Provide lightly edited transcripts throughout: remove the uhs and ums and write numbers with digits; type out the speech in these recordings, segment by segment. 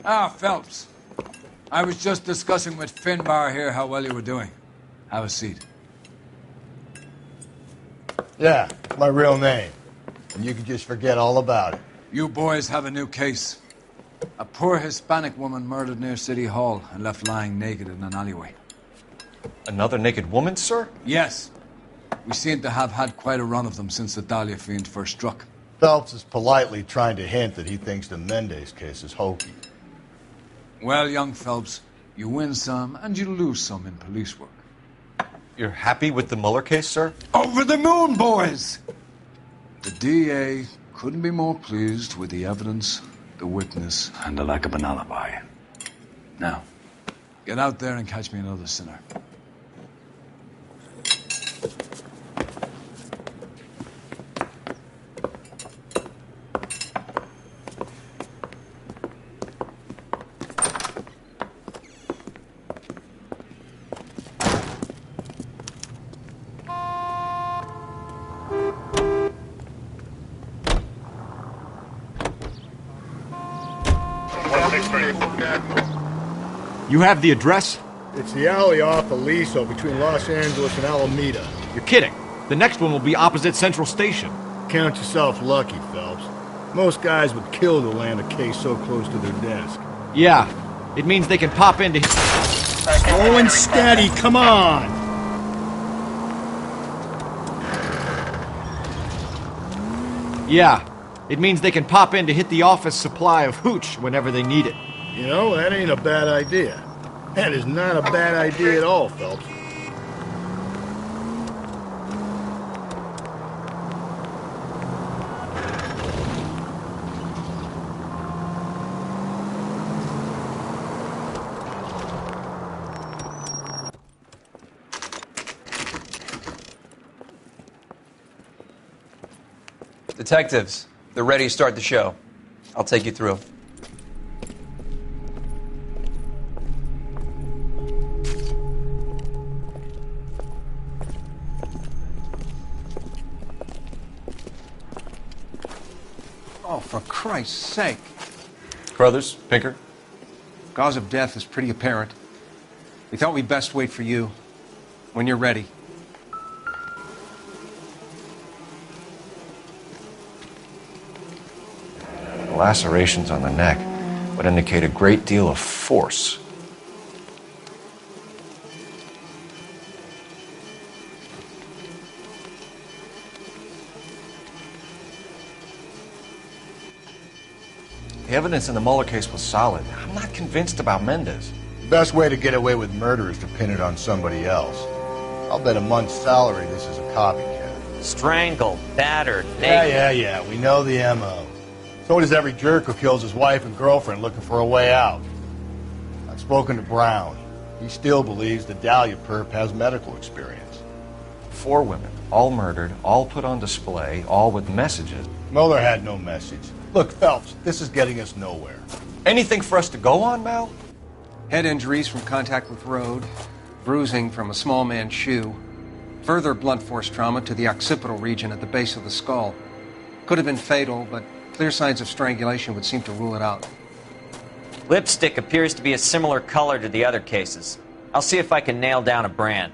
Ah, Phelps. I was just discussing with Finbar here how well you were doing. Have a seat. Yeah, my real name. And you can just forget all about it. You boys have a new case. A poor Hispanic woman murdered near City Hall and left lying naked in an alleyway. Another naked woman, sir? Yes. We seem to have had quite a run of them since the Dahlia fiend first struck. Phelps is politely trying to hint that he thinks the Mendez case is hokey. Well, young Phelps, you win some and you lose some in police work. You're happy with the Mueller case, sir? Over the moon, boys! The DA couldn't be more pleased with the evidence, the witness, and the lack of an alibi. Now, get out there and catch me another sinner. You have the address? It's the alley off Aliso between Los Angeles and Alameda. You're kidding. The next one will be opposite Central Station. Count yourself lucky, Phelps. Most guys would kill to land a case so close to their desk. Yeah, it means they can pop into... Slow and steady, come on! Yeah, it means they can pop in to hit the office supply of hooch whenever they need it. You know, that ain't a bad idea. That is not a bad idea at all, Phelps. Detectives, they're ready to start the show. I'll take you through. Oh, for Christ's sake. Crothers, Pinker? Cause of death is pretty apparent. We thought we'd best wait for you. When you're ready. The lacerations on the neck would indicate a great deal of force. The evidence in the Mueller case was solid. I'm not convinced about Mendez. The best way to get away with murder is to pin it on somebody else. I'll bet a month's salary this is a copycat. Strangled, battered, naked. Yeah. We know the M.O. So does every jerk who kills his wife and girlfriend looking for a way out. I've spoken to Brown. He still believes the Dahlia perp has medical experience. 4 women, all murdered, all put on display, all with messages. Mueller had no message. Look, Phelps, this is getting us nowhere. Anything for us to go on, Mal? Head injuries from contact with road, bruising from a small man's shoe, further blunt force trauma to the occipital region at the base of the skull. Could have been fatal, but clear signs of strangulation would seem to rule it out. Lipstick appears to be a similar color to the other cases. I'll see if I can nail down a brand.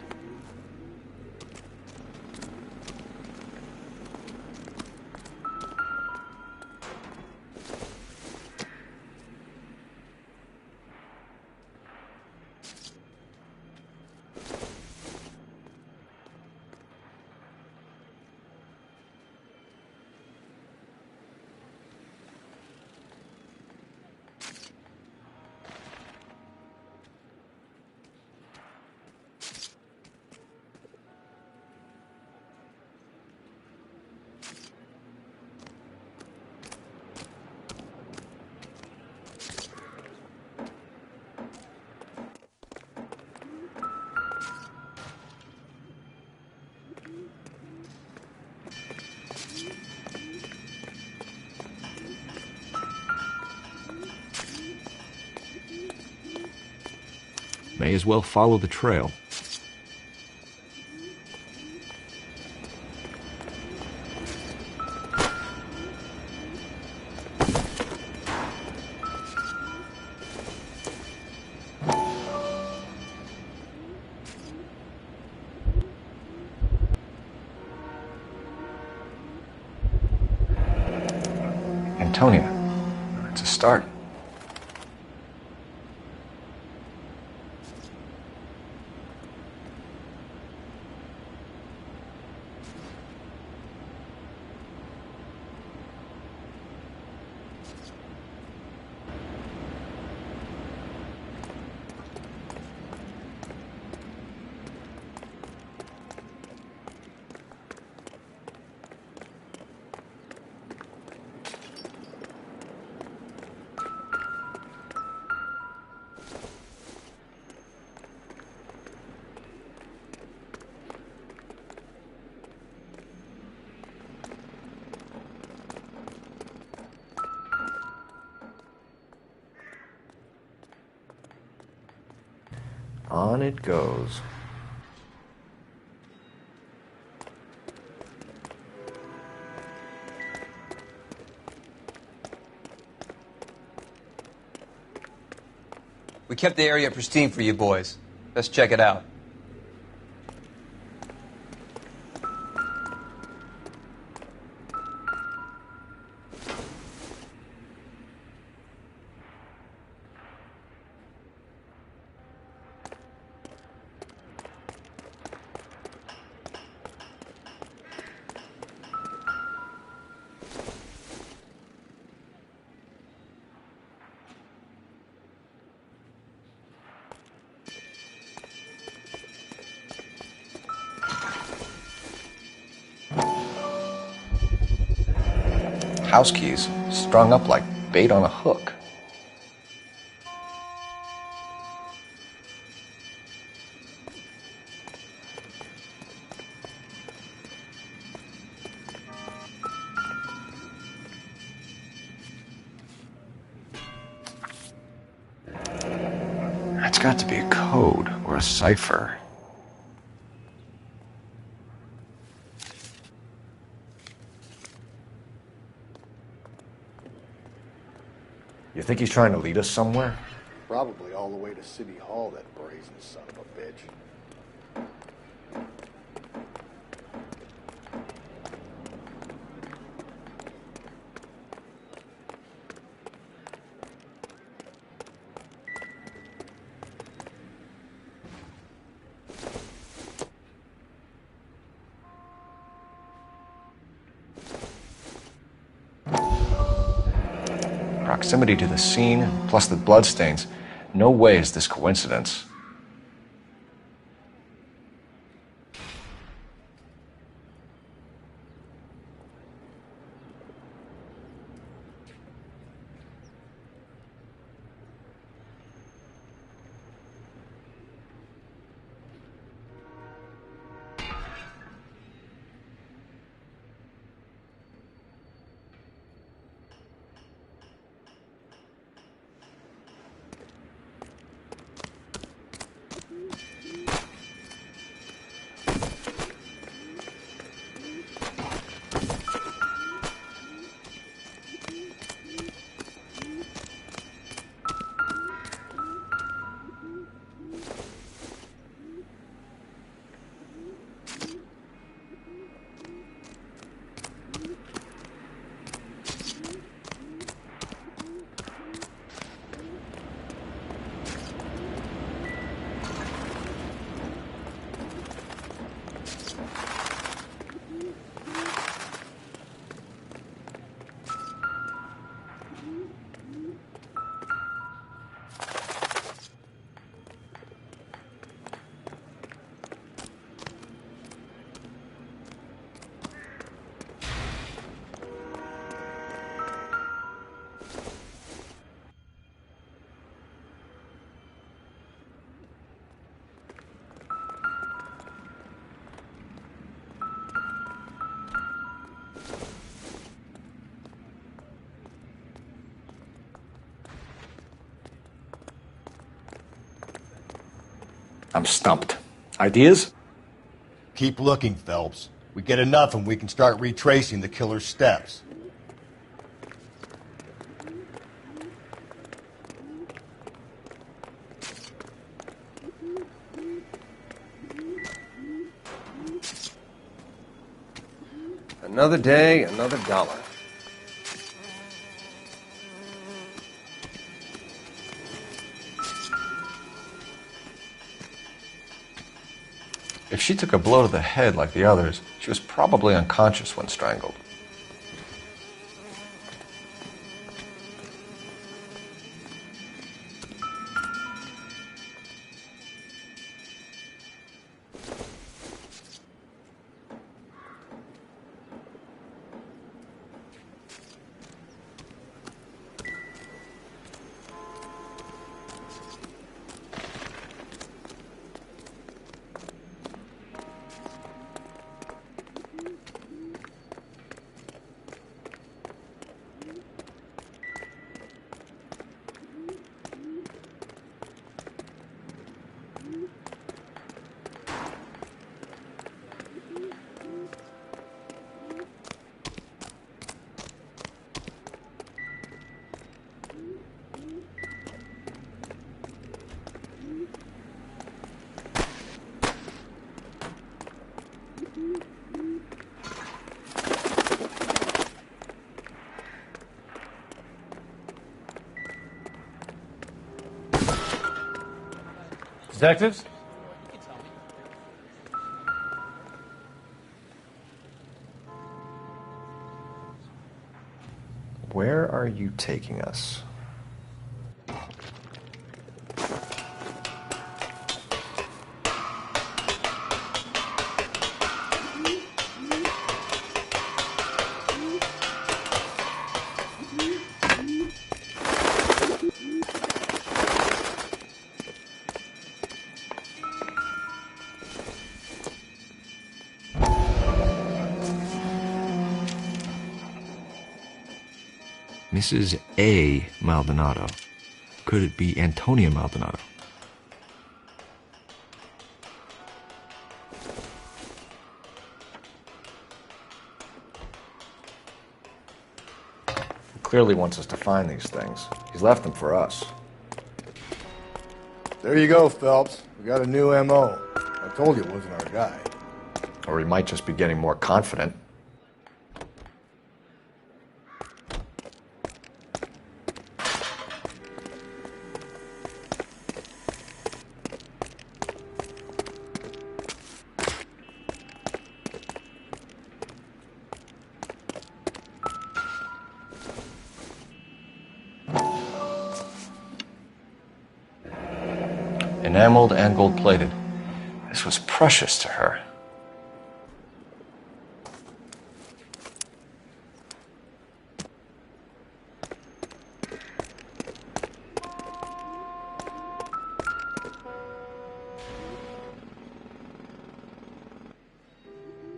May as well follow the trail. Antonia. It's a start. On it goes. We kept the area pristine for you boys. Let's check it out. House keys strung up like bait on a hook. That's got to be a code or a cipher. You think he's trying to lead us somewhere? Probably all the way to City Hall, that brazen son of a bitch. Proximity to the scene, plus the bloodstains. No way is this coincidence. I'm stumped. Ideas? Keep looking, Phelps. We get enough and we can start retracing the killer's steps. Another day, another dollar. If she took a blow to the head like the others, she was probably unconscious when strangled. Detectives? Where are you taking us? Mrs. A. Maldonado. Could it be Antonia Maldonado? He clearly wants us to find these things. He's left them for us. There you go, Phelps. We got a new M.O. I told you it wasn't our guy. Or he might just be getting more confident. Enameled and gold-plated. This was precious to her.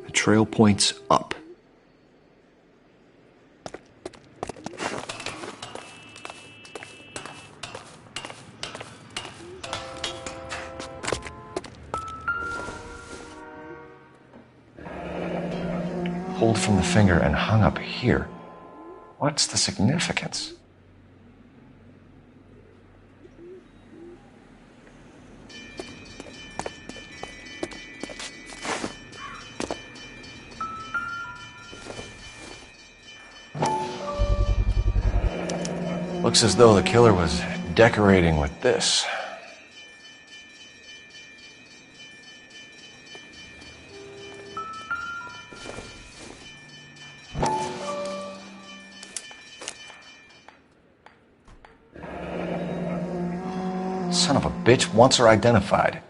The trail points up. Pulled from the finger and hung up here. What's the significance? Looks as though the killer was decorating with this. Son of a bitch wants her identified.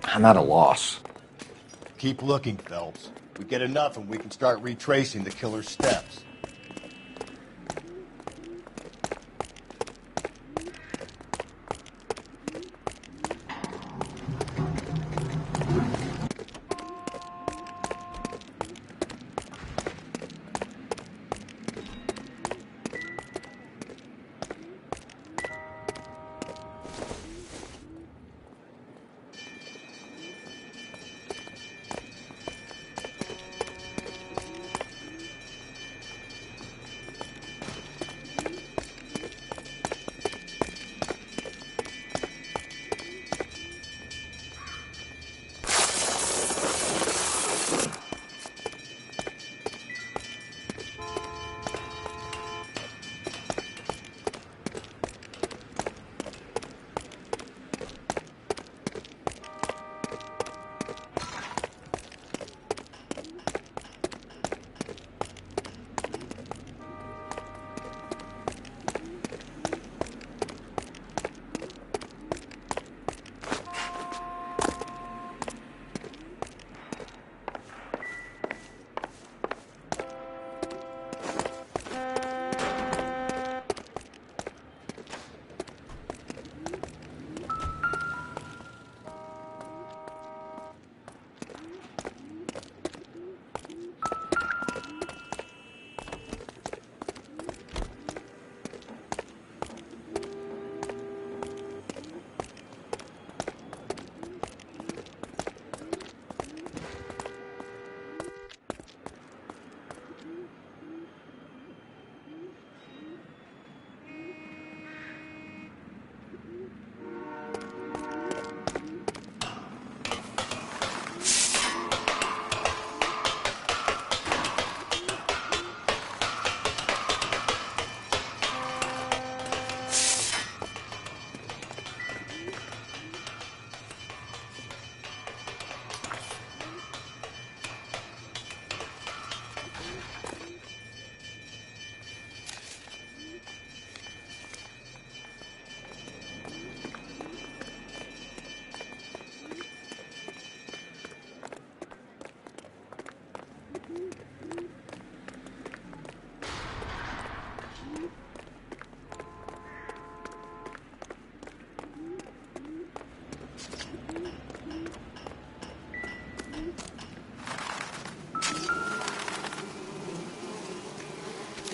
I'm at a loss. Keep looking, Phelps. We get enough and we can start retracing the killer's steps.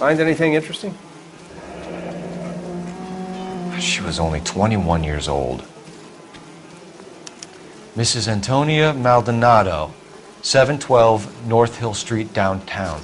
Find anything interesting? She was only 21 years old. Mrs. Antonia Maldonado, 712 North Hill Street, downtown.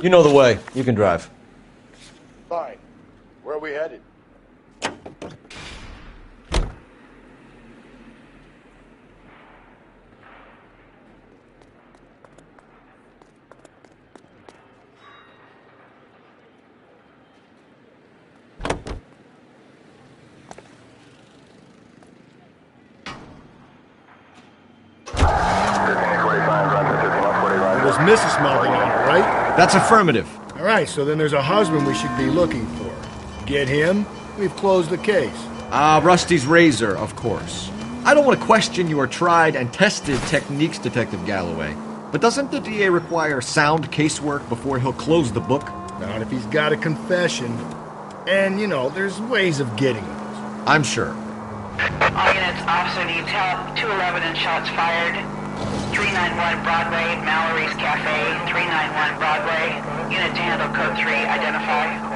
You know the way. You can drive. Fine. Where are we headed? It was Mrs. Maldonado, right? That's affirmative. All right, so then there's a husband we should be looking for. Get him, we've closed the case. Rusty's razor, of course. I don't want to question your tried and tested techniques, Detective Galloway. But doesn't the DA require sound casework before he'll close the book? Not if he's got a confession. And, you know, there's ways of getting those. I'm sure. All units, officer needs help. 211 and shots fired. 391 Broadway, Mallory's Cafe. 391 Broadway. Unit to handle code 3. Identify.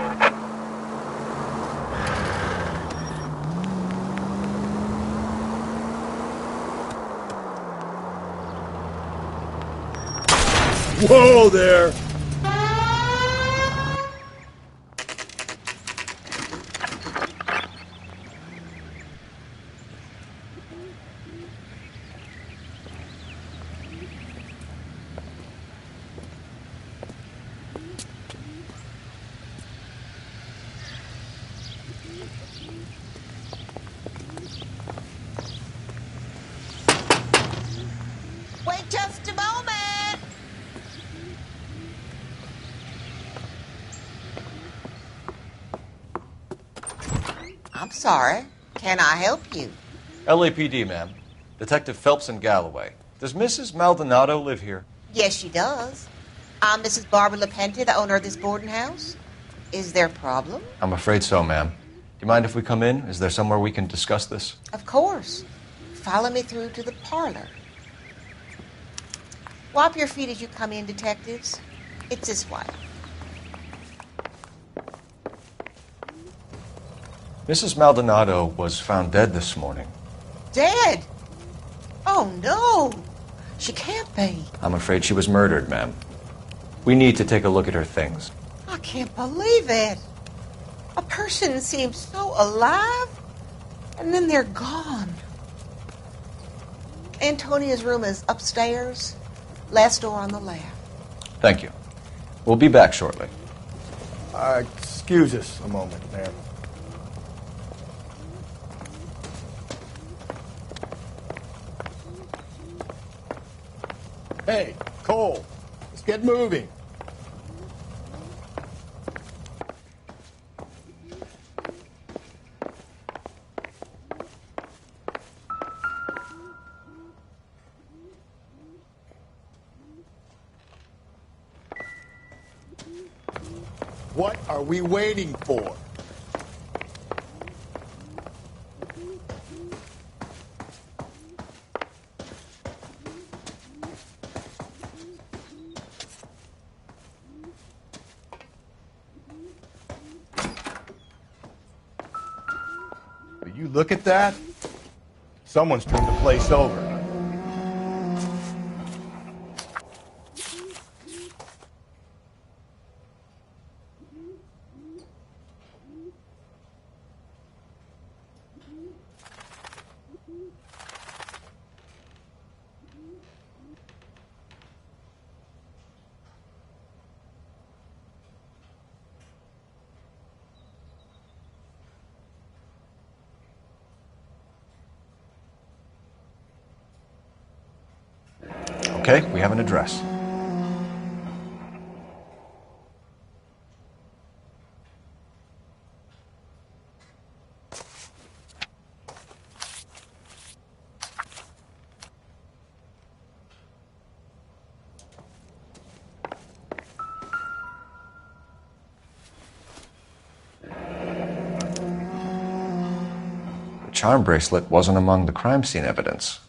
Whoa there! Wait just a moment! I'm sorry. Can I help you? LAPD, ma'am. Detective Phelps and Galloway. Does Mrs. Maldonado live here? Yes, she does. I'm Mrs. Barbara LaPenta, the owner of this boarding house. Is there a problem? I'm afraid so, ma'am. Do you mind if we come in? Is there somewhere we can discuss this? Of course. Follow me through to the parlor. Wipe your feet as you come in, detectives. It's this way. Mrs. Maldonado was found dead this morning. Dead? Oh, no. She can't be. I'm afraid she was murdered, ma'am. We need to take a look at her things. I can't believe it. A person seems so alive, and then they're gone. Antonia's room is upstairs, last door on the left. Thank you. We'll be back shortly. Excuse us a moment, ma'am. Hey, Cole, let's get moving. What are we waiting for? Will you look at that? Someone's turned the place over. Okay, we have an address. charm bracelet wasn't among the crime scene evidence.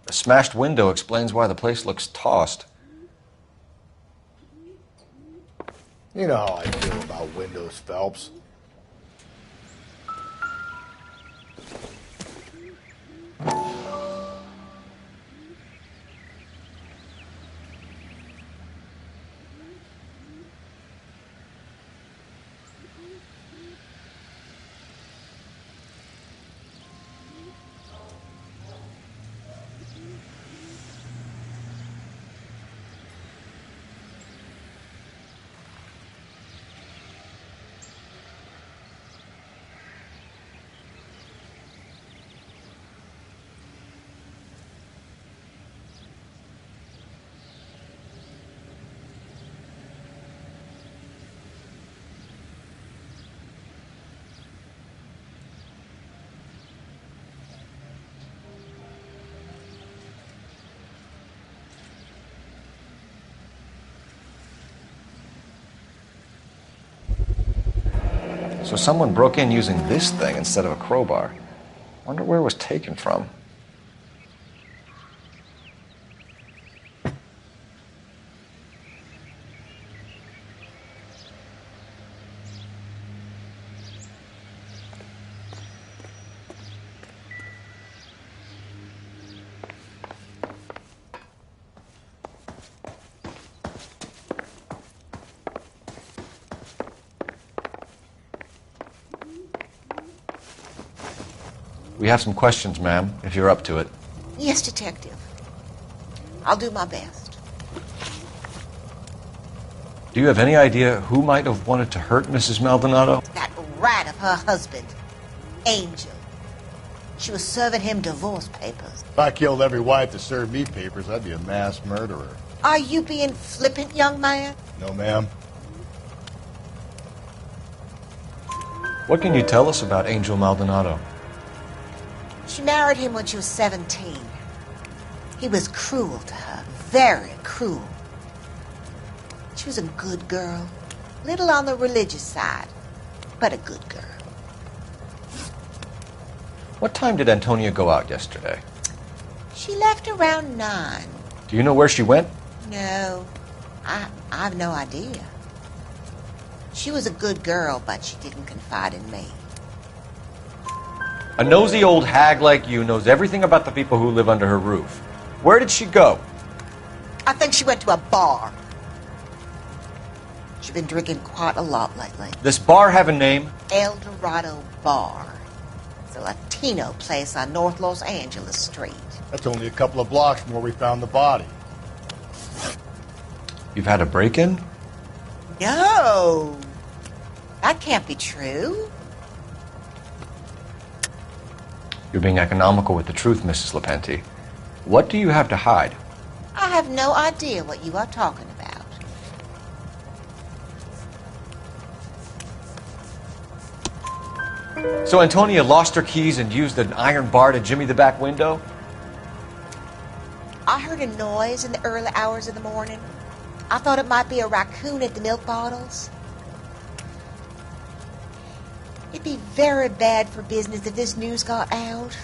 The smashed window explains why the place looks tossed. You know how I feel about windows, Phelps. So someone broke in using this thing instead of a crowbar. Wonder where it was taken from. We have some questions, ma'am, if you're up to it. Yes, Detective. I'll do my best. Do you have any idea who might have wanted to hurt Mrs. Maldonado? That rat of her husband, Angel. She was serving him divorce papers. If I killed every wife that served me papers, I'd be a mass murderer. Are you being flippant, young man? No, ma'am. What can you tell us about Angel Maldonado? She married him when she was 17. He was cruel to her, very cruel. She was a good girl, little on the religious side, but a good girl. What time did Antonia go out yesterday? She left around 9. Do you know where she went? No, I've no idea. She was a good girl, but she didn't confide in me. A nosy old hag like you knows everything about the people who live under her roof. Where did she go? I think she went to a bar. She's been drinking quite a lot lately. This bar have a name? El Dorado Bar. It's a Latino place on North Los Angeles Street. That's only a couple of blocks from where we found the body. You've had a break-in? No. That can't be true. You're being economical with the truth, Mrs. Lepenti. What do you have to hide? I have no idea what you are talking about. So Antonia lost her keys and used an iron bar to jimmy the back window? I heard a noise in the early hours of the morning. I thought it might be a raccoon at the milk bottles. It'd be very bad for business if this news got out.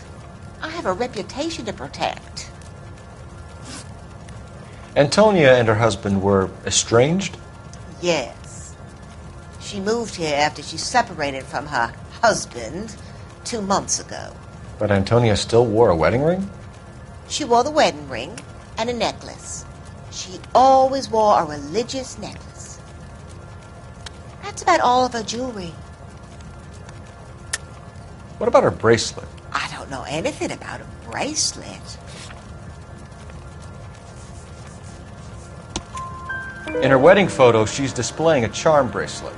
I have a reputation to protect. Antonia and her husband were estranged? Yes. She moved here after she separated from her husband 2 months ago. But Antonia still wore a wedding ring? She wore the wedding ring and a necklace. She always wore a religious necklace. That's about all of her jewelry. What about her bracelet? I don't know anything about a bracelet. In her wedding photo, she's displaying a charm bracelet.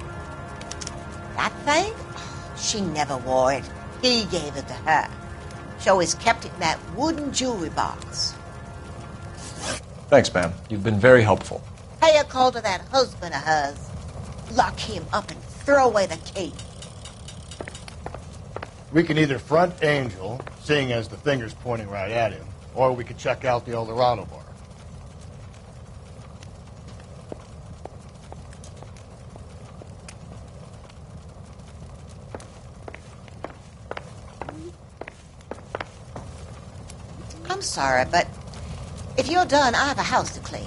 That thing? She never wore it. He gave it to her. She always kept it in that wooden jewelry box. Thanks, ma'am. You've been very helpful. Pay a call to that husband of hers. Lock him up and throw away the key. We can either front Angel, seeing as the finger's pointing right at him, Or we could check out the Eldorado bar. I'm sorry, but if you're done, I have a house to clean.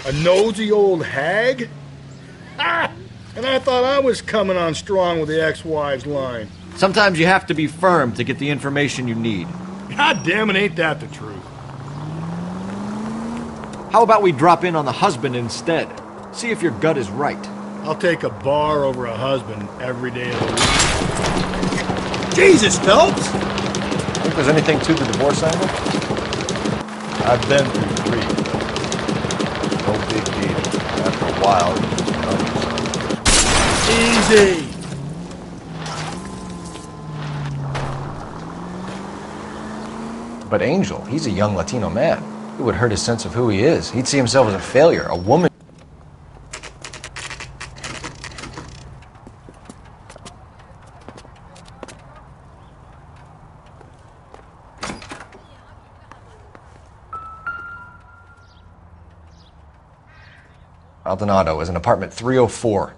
A nosy old hag? Ha! And I thought I was coming on strong with the ex-wives line. Sometimes you have to be firm to get the information you need. God damn it, ain't that the truth? How about we drop in on the husband instead? See if your gut is right. I'll take a bar over a husband every day of the week. Jesus, Phelps! Think there's anything to the divorce angle? I've been through 3. No big deal. After a while, Easy! But Angel, he's a young Latino man. It would hurt his sense of who he is. He'd see himself as a failure, a woman. Maldonado is in apartment 304.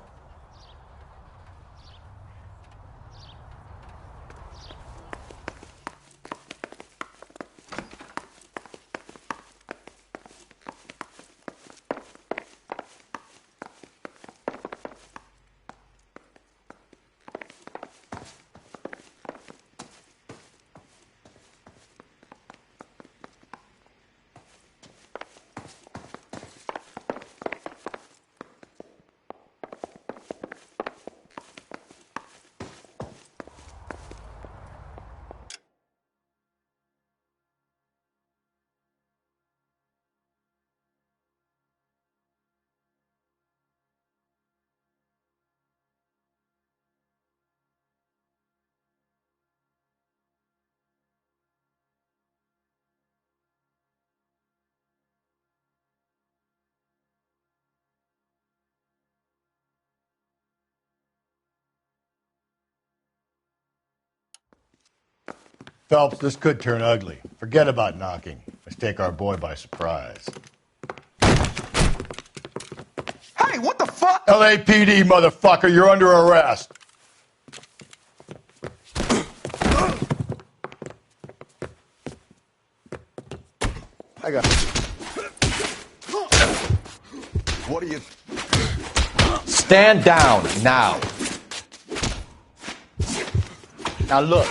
Phelps, this could turn ugly. Forget about knocking. Let's take our boy by surprise. Hey, what the fuck? LAPD, motherfucker, you're under arrest. I got... What are you... Stand down now. Now look.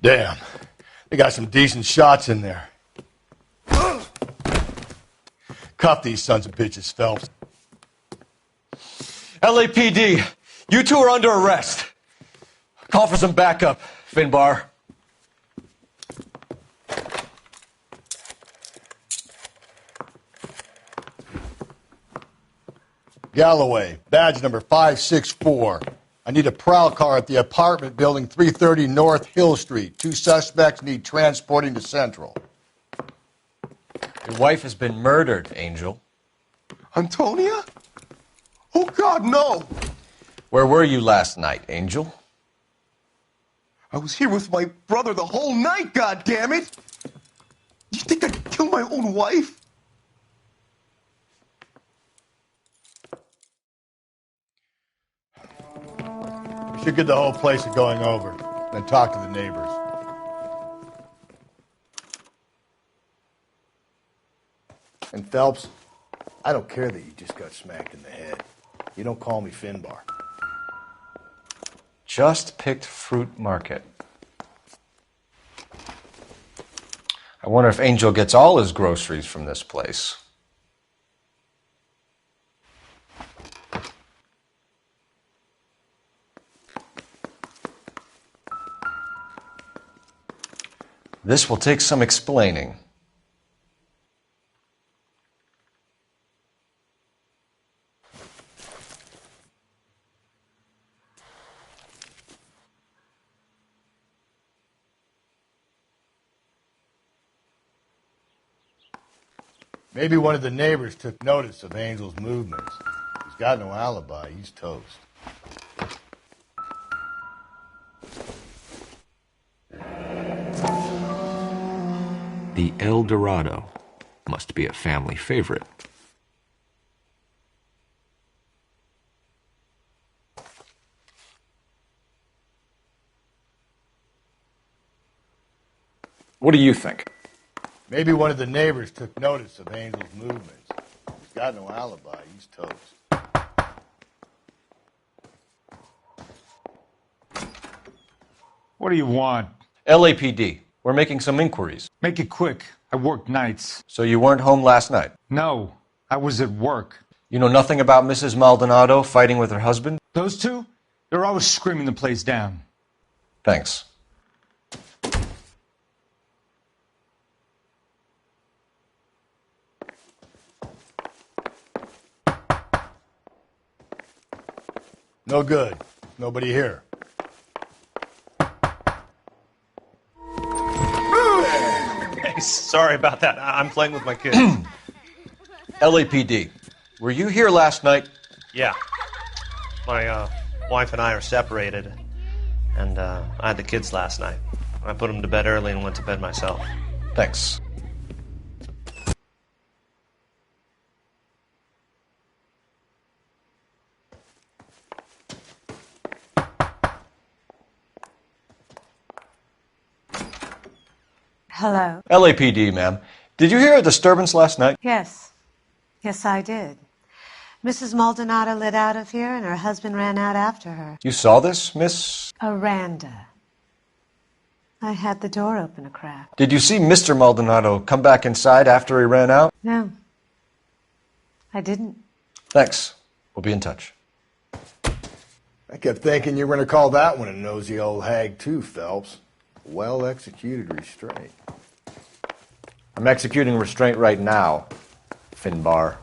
Damn. They got some decent shots in there. Cuff these sons of bitches, Phelps. LAPD, you two are under arrest. Call for some backup, Finbar. Galloway, badge number 564. I need a prowl car at the apartment building 330 North Hill Street. 2 suspects need transporting to Central. Your wife has been murdered, Angel. Antonia? Oh, God, no! Where were you last night, Angel? I was here with my brother the whole night, goddammit! You think I'd kill my own wife? We should get the whole place a going over, then talk to the neighbors. And Phelps, I don't care that you just got smacked in the head. You don't call me Finbar. Just picked Fruit Market. I wonder if Angel gets all his groceries from this place. This will take some explaining. Maybe one of the neighbors took notice of Angel's movements. He's got no alibi. He's toast. The El Dorado must be a family favorite. What do you think? Maybe one of the neighbors took notice of Angel's movements. He's got no alibi. He's toast. What do you want? LAPD. We're making some inquiries. Make it quick. I work nights. So you weren't home last night? No, I was at work. You know nothing about Mrs. Maldonado fighting with her husband? Those two? They're always screaming the place down. Thanks. No good. Nobody here. Sorry about that. I'm playing with my kids. LAPD. Were you here last night? Yeah. My wife and I are separated, and I had the kids last night. I put them to bed early and went to bed myself. Thanks. Hello. LAPD, ma'am. Did you hear a disturbance last night? Yes. Yes, I did. Mrs. Maldonado lit out of here, and her husband ran out after her. You saw this, Miss? Aranda. I had the door open a crack. Did you see Mr. Maldonado come back inside after he ran out? No. I didn't. Thanks. We'll be in touch. I kept thinking you were going to call that one a nosy old hag too, Phelps. Well-executed restraint. I'm executing restraint right now, Finbar.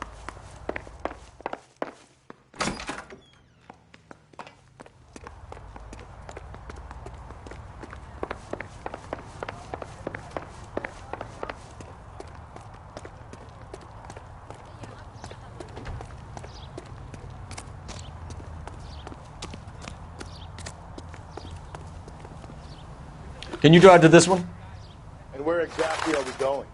Can you drive to this one? And where exactly are we going?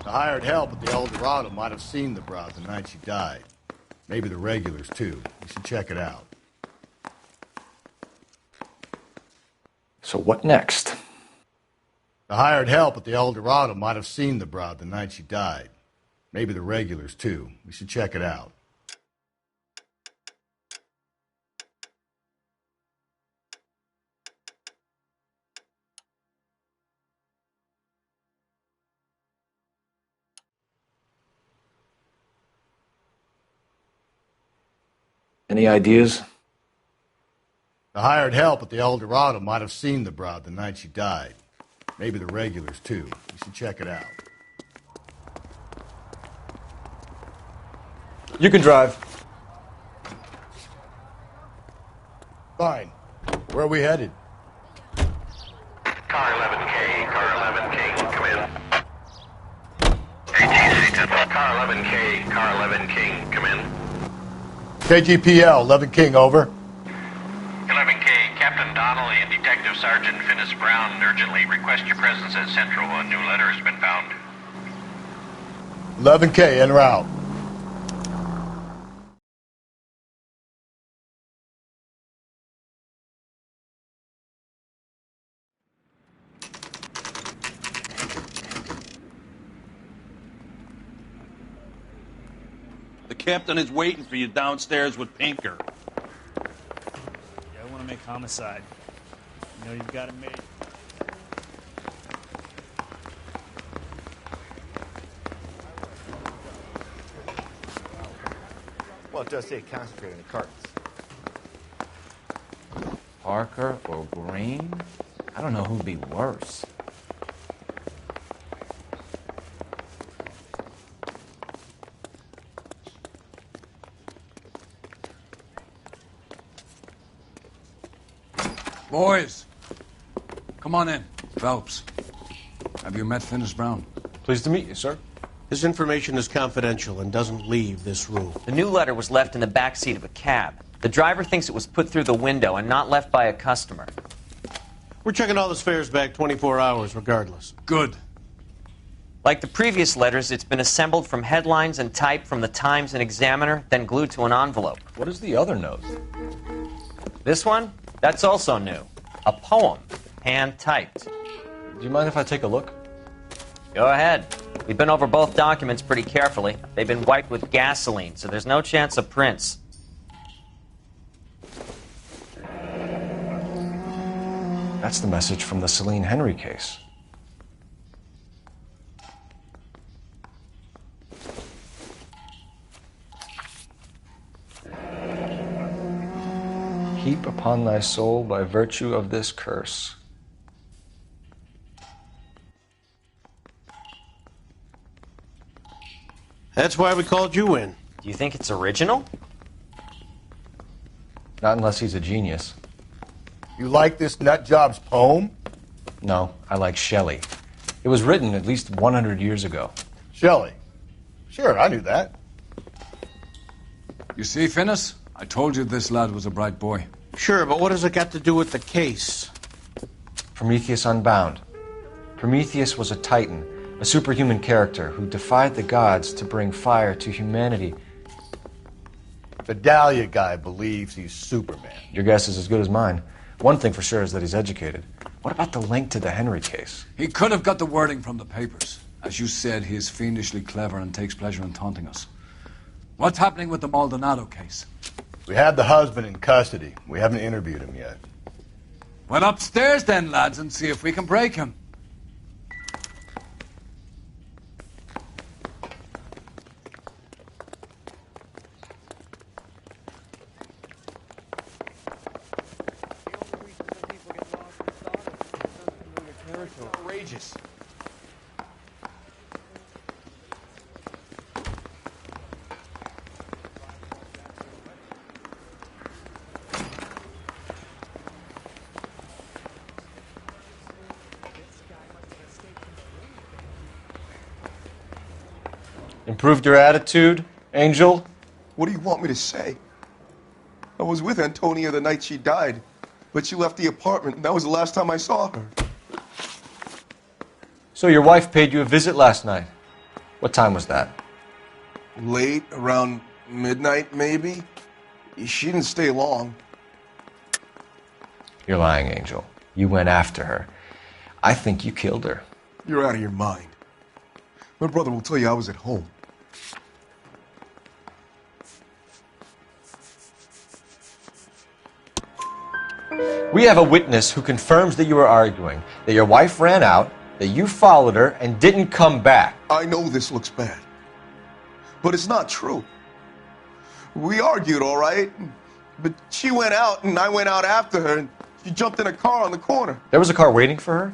The hired help at the El Dorado might have seen the broad the night she died. Maybe the regulars, too. We should check it out. So what next? The hired help at the El Dorado might have seen the broad the night she died. Maybe the regulars, too. We should check it out. Any ideas? The hired help at the El Dorado might have seen the broad the night she died. Maybe the regulars, too. We should check it out. You can drive. Fine. Where are we headed? Car 11K, car 11K, come in. ATC, car 11K, car 11K, come in. KGPL, 11 King, over. 11K, Captain Donnelly and Detective Sergeant Finnis Brown urgently request your presence at Central. A new letter has been found. 11K, en route. The captain is waiting for you downstairs with Pinker. I want to make Homicide. You know you've got it made. Well, it does say concentrate on the cartons. Parker or Green? I don't know who'd be worse. Boys, come on in. Phelps, have you met Finis Brown? Pleased to meet you, sir. This information is confidential and doesn't leave this room. The new letter was left in the back seat of a cab. The driver thinks it was put through the window and not left by a customer. We're checking all this fares back 24 hours regardless. Good. Like the previous letters, it's been assembled from headlines and type from the Times and Examiner, then glued to an envelope. What is the other note? This one? That's also new. A poem, hand-typed. Do you mind if I take a look? Go ahead. We've been over both documents pretty carefully. They've been wiped with gasoline, so there's no chance of prints. That's the message from the Celine Henry case. Heap upon thy soul by virtue of this curse. That's why we called you in. Do you think it's original? Not unless he's a genius. You like this nutjob's poem? No, I like Shelley. It was written at least 100 years ago. Shelley? Sure, I knew that. You see, Finis? I told you this lad was a bright boy. Sure, but what has it got to do with the case? Prometheus Unbound. Prometheus was a titan, a superhuman character who defied the gods to bring fire to humanity. The Dahlia guy believes he's Superman. Your guess is as good as mine. One thing for sure is that he's educated. What about the link to the Henry case? He could have got the wording from the papers. As you said, he is fiendishly clever and takes pleasure in taunting us. What's happening with the Maldonado case? We have the husband in custody. We haven't interviewed him yet. Well, upstairs then, lads, and see if we can break him. Outrageous. Improved your attitude, Angel? What do you want me to say? I was with Antonia the night she died, but she left the apartment, and that was the last time I saw her. So your wife paid you a visit last night. What time was that? Late, around midnight, maybe. She didn't stay long. You're lying, Angel. You went after her. I think you killed her. You're out of your mind. My brother will tell you I was at home. We have a witness who confirms that you were arguing, that your wife ran out, that you followed her and didn't come back. I know this looks bad, but it's not true. We argued, all right, but she went out and I went out after her and she jumped in a car on the corner. There was a car waiting for her?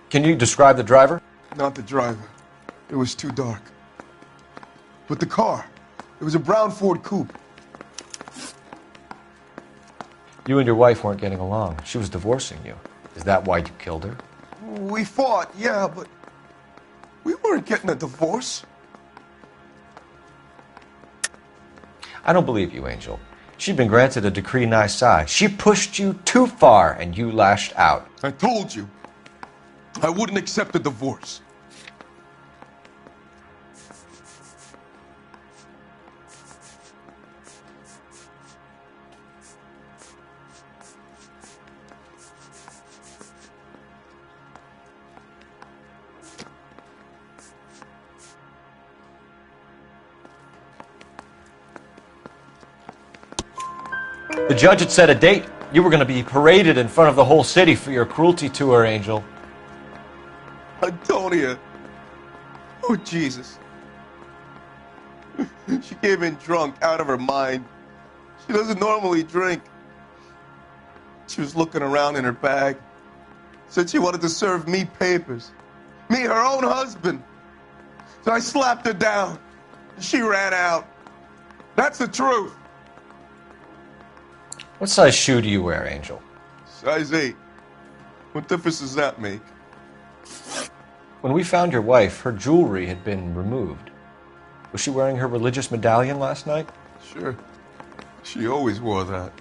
Can you describe the driver? Not the driver. It was too dark. But the car, it was a brown Ford coupe. You and your wife weren't getting along. She was divorcing you. Is that why you killed her? We fought, yeah, but we weren't getting a divorce. I don't believe you, Angel. She'd been granted a decree nisi. She pushed you too far and you lashed out. I told you, I wouldn't accept a divorce. The judge had set a date. You were going to be paraded in front of the whole city for your cruelty to her, Angel. Antonia. Oh, Jesus. She came in drunk, out of her mind. She doesn't normally drink. She was looking around in her bag. Said she wanted to serve me papers. Me, her own husband. So I slapped her down. She ran out. That's the truth. What size shoe do you wear, Angel? Size 8. What difference does that make? When we found your wife, her jewelry had been removed. Was she wearing her religious medallion last night? Sure. She always wore that.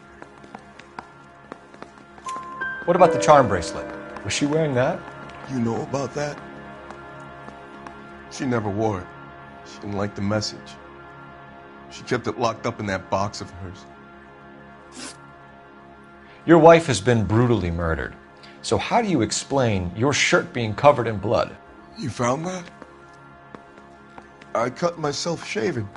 What about the charm bracelet? Was she wearing that? You know about that? She never wore it. She didn't like the message. She kept it locked up in that box of hers. Your wife has been brutally murdered. So how do you explain your shirt being covered in blood? You found that? I cut myself shaving.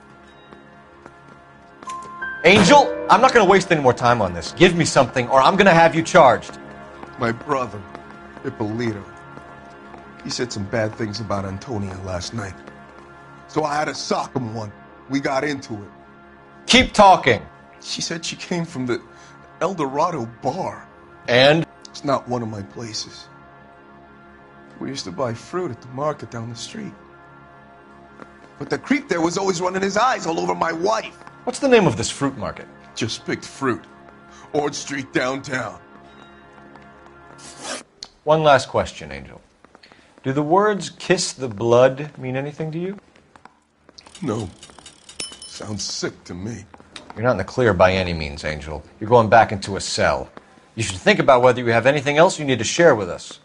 Angel, I'm not going to waste any more time on this. Give me something or I'm going to have you charged. My brother, Ippolito, he said some bad things about Antonia last night. So I had to sock him one. We got into it. Keep talking. She said she came from the El Dorado bar. And? It's not one of my places. We used to buy fruit at the market down the street. But the creep there was always running his eyes all over my wife. What's the name of this fruit market? Just picked fruit. Ord Street downtown. One last question, Angel. Do the words kiss the blood mean anything to you? No. Sounds sick to me. You're not in the clear by any means, Angel. You're going back into a cell. You should think about whether you have anything else you need to share with us.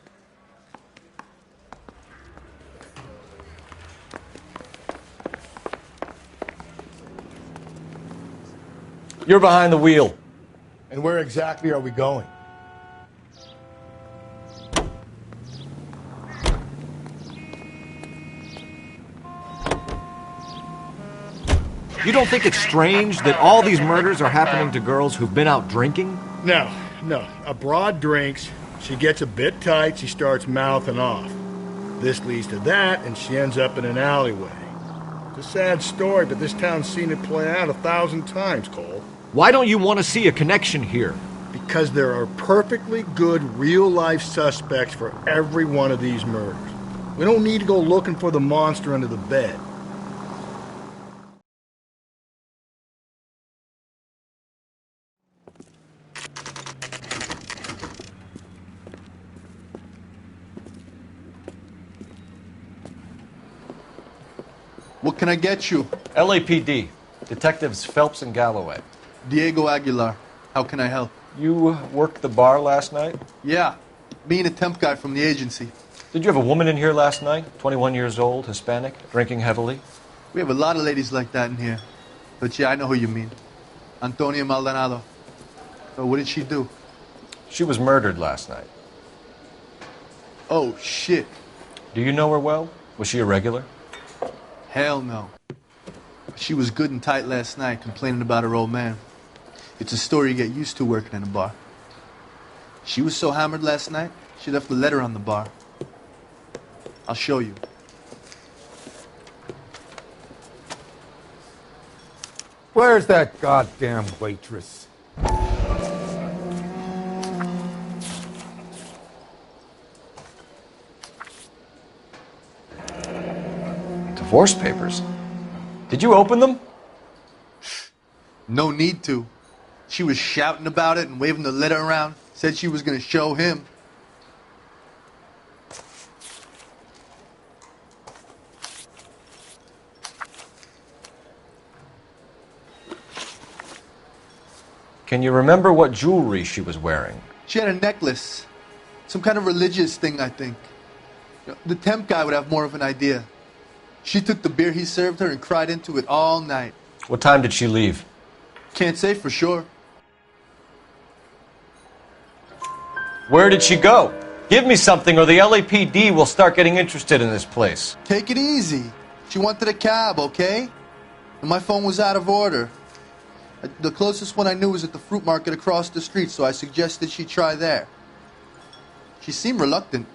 You're behind the wheel. And where exactly are we going? You don't think it's strange that all these murders are happening to girls who've been out drinking? No. A broad drinks, she gets a bit tight, she starts mouthing off. This leads to that, and she ends up in an alleyway. It's a sad story, but this town's seen it play out 1,000 times, Cole. Why don't you want to see a connection here? Because there are perfectly good real-life suspects for every one of these murders. We don't need to go looking for the monster under the bed. What can I get you? LAPD. Detectives Phelps and Galloway. Diego Aguilar. How can I help? You worked the bar last night? Yeah. Me and a temp guy from the agency. Did you have a woman in here last night? 21 years old, Hispanic, drinking heavily? We have a lot of ladies like that in here. But yeah, I know who you mean. Antonia Maldonado. So what did she do? She was murdered last night. Oh, shit. Do you know her well? Was she a regular? Hell no. She was good and tight last night, complaining about her old man. It's a story you get used to working in a bar. She was so hammered last night, she left a letter on the bar. I'll show you. Where's that goddamn waitress? Divorce papers? Did you open them? No need to. She was shouting about it and waving the letter around. Said she was going to show him. Can you remember what jewelry she was wearing? She had a necklace. Some kind of religious thing, I think. The temp guy would have more of an idea. She took the beer he served her and cried into it all night. What time did she leave? Can't say for sure. Where did she go? Give me something or the LAPD will start getting interested in this place. Take it easy. She wanted a cab, okay? And my phone was out of order. The closest one I knew was at the fruit market across the street, so I suggested she try there. She seemed reluctant.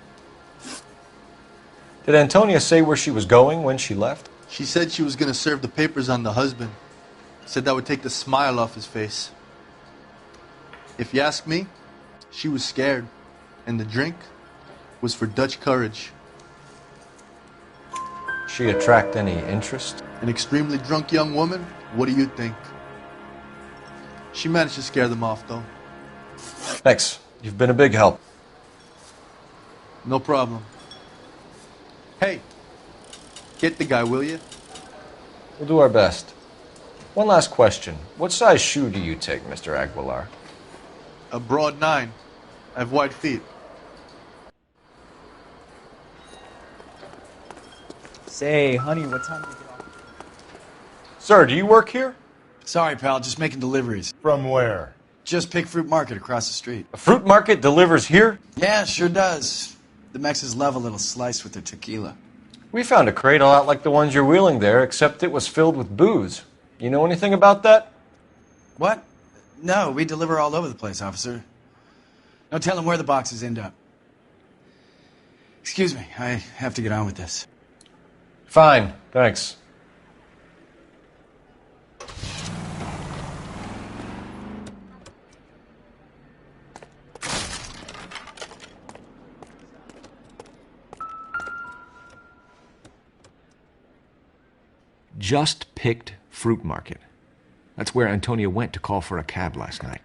Did Antonia say where she was going when she left? She said she was going to serve the papers on the husband. Said that would take the smile off his face. If you ask me, she was scared. And the drink was for Dutch courage. She attract any interest? An extremely drunk young woman? What do you think? She managed to scare them off, though. Thanks. You've been a big help. No problem. Hey, get the guy, will you? We'll do our best. One last question. What size shoe do you take, Mr. Aguilar? A broad 9. I have wide feet. Say, honey, what time do you get off? Sir, do you work here? Sorry, pal, just making deliveries. From where? Just Pick Fruit Market across the street. A fruit market delivers here? Yeah, sure does. The Mexes love a little slice with their tequila. We found a crate a lot like the ones you're wheeling there, except it was filled with booze. You know anything about that? What? No, we deliver all over the place, officer. No telling where the boxes end up. Excuse me, I have to get on with this. Fine, thanks. Just Picked Fruit Market. That's where Antonia went to call for a cab last night.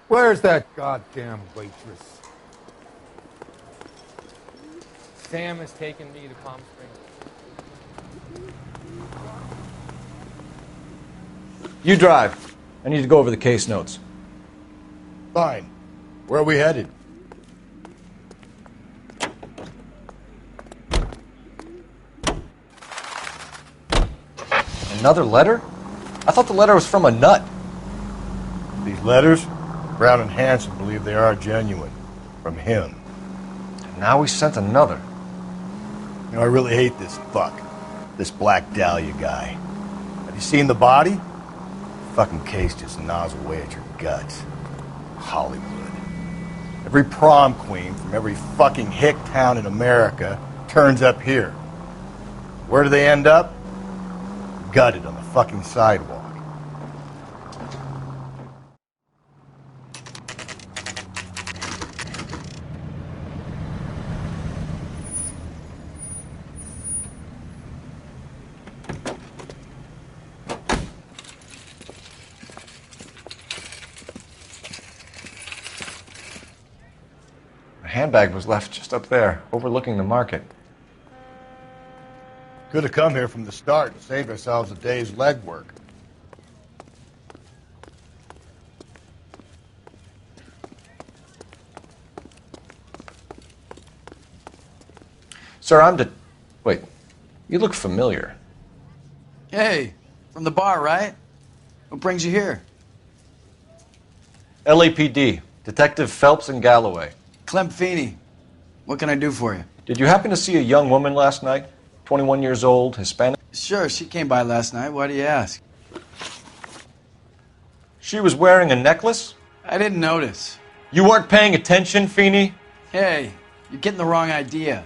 Where's that goddamn waitress? Sam has taken me to Palm Springs. You drive. I need to go over the case notes. Fine. Where are we headed? Another letter? I thought the letter was from a nut. These letters? Brown and Hanson believe they are genuine. From him. And now we sent another. You know, I really hate this fuck. This Black Dahlia guy. Have you seen the body? Fucking case just gnaws away at your guts. Hollywood. Every prom queen from every fucking hick town in America turns up here. Where do they end up? Gutted on the fucking sidewalk. The handbag was left just up there, overlooking the market. Could have come here from the start and saved ourselves a day's legwork. Sir, Wait, you look familiar. Hey, from the bar, right? What brings you here? LAPD, Detective Phelps and Galloway. Clem Feeney. What can I do for you? Did you happen to see a young woman last night? 21 years old, Hispanic? Sure, she came by last night. Why do you ask? She was wearing a necklace? I didn't notice. You weren't paying attention, Feeney? Hey, you're getting the wrong idea.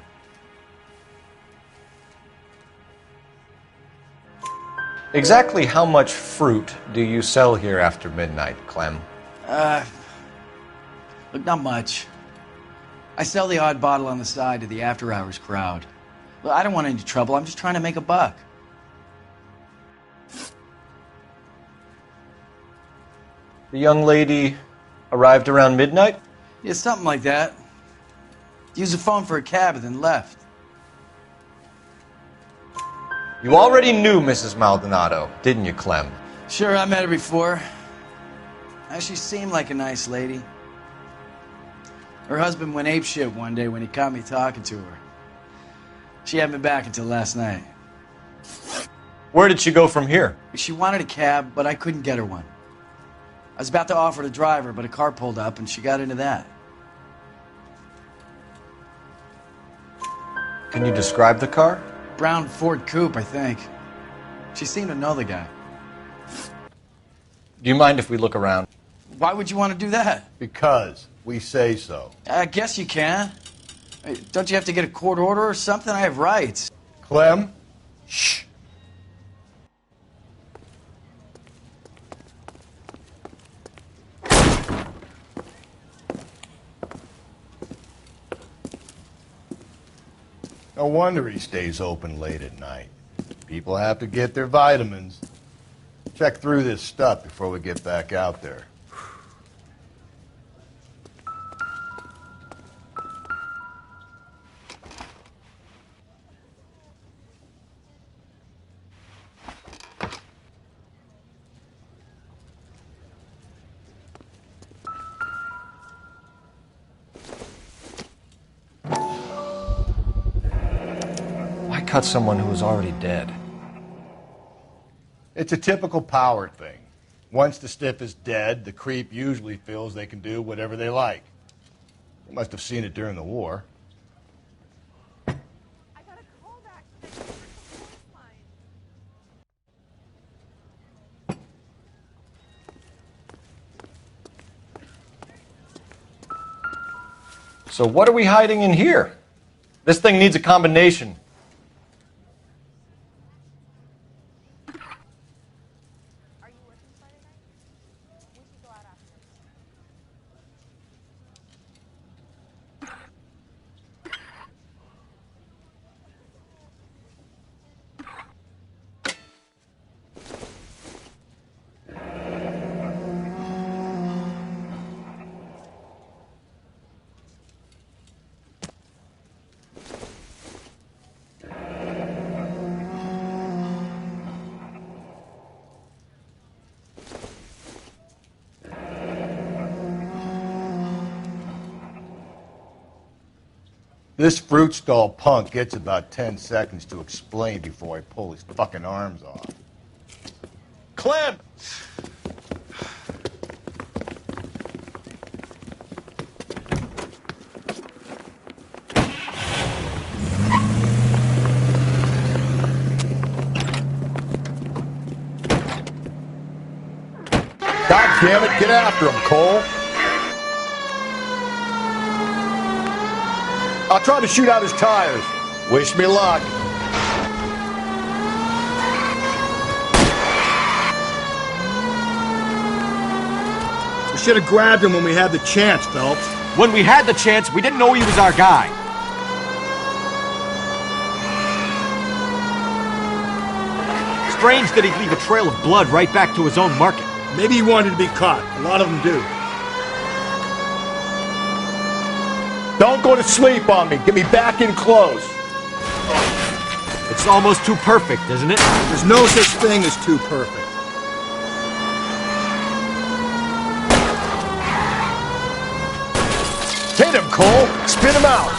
Exactly how much fruit do you sell here after midnight, Clem? Look, not much. I sell the odd bottle on the side to the after-hours crowd. Well, I don't want any trouble. I'm just trying to make a buck. The young lady arrived around midnight? Yeah, something like that. Used the phone for a cab and then left. You already knew Mrs. Maldonado, didn't you, Clem? Sure, I met her before. She seemed like a nice lady. Her husband went apeshit one day when he caught me talking to her. She hadn't been back until last night. Where did she go from here? She wanted a cab, but I couldn't get her one. I was about to offer to drive her, but a car pulled up and she got into that. Can you describe the car? Brown Ford Coupe, I think. She seemed to know the guy. Do you mind if we look around? Why would you want to do that? Because we say so. I guess you can. Hey, don't you have to get a court order or something? I have rights. Clem? Shh. No wonder he stays open late at night. People have to get their vitamins. Check through this stuff before we get back out there. Why cut someone who was already dead? It's a typical power thing. Once the stiff is dead, the creep usually feels they can do whatever they like. You must have seen it during the war. So what are we hiding in here? This thing needs a combination. This fruit stall punk gets about 10 seconds to explain before I pull his fucking arms off. Clem! God damn it, get after him, Cole. I'll try to shoot out his tires. Wish me luck. We should have grabbed him when we had the chance, Phelps. When we had the chance, we didn't know he was our guy. Strange that he'd leave a trail of blood right back to his own market. Maybe he wanted to be caught. A lot of them do. Don't go to sleep on me. Get me back in close. It's almost too perfect, isn't it? There's no such thing as too perfect. Hit him, Cole. Spin him out.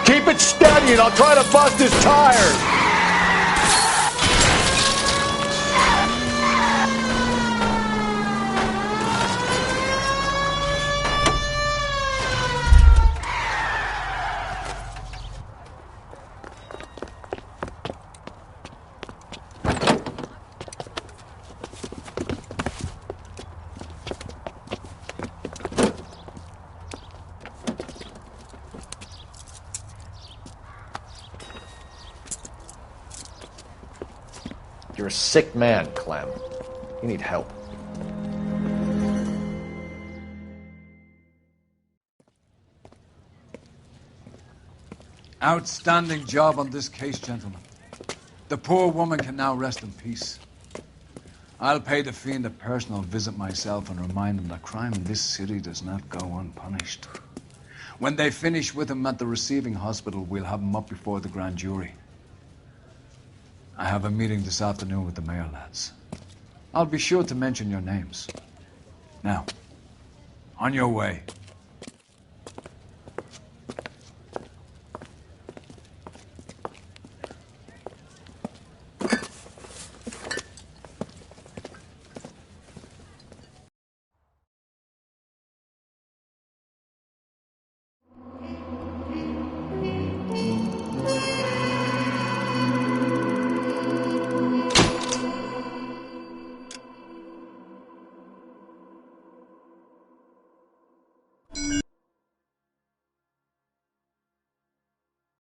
Keep it steady and I'll try to bust his tires. You're a sick man, Clem. You need help. Outstanding job on this case, gentlemen. The poor woman can now rest in peace. I'll pay the fiend a personal visit myself and remind him that crime in this city does not go unpunished. When they finish with him at the receiving hospital, we'll have him up before the grand jury. I have a meeting this afternoon with the mayor, lads. I'll be sure to mention your names. Now, on your way.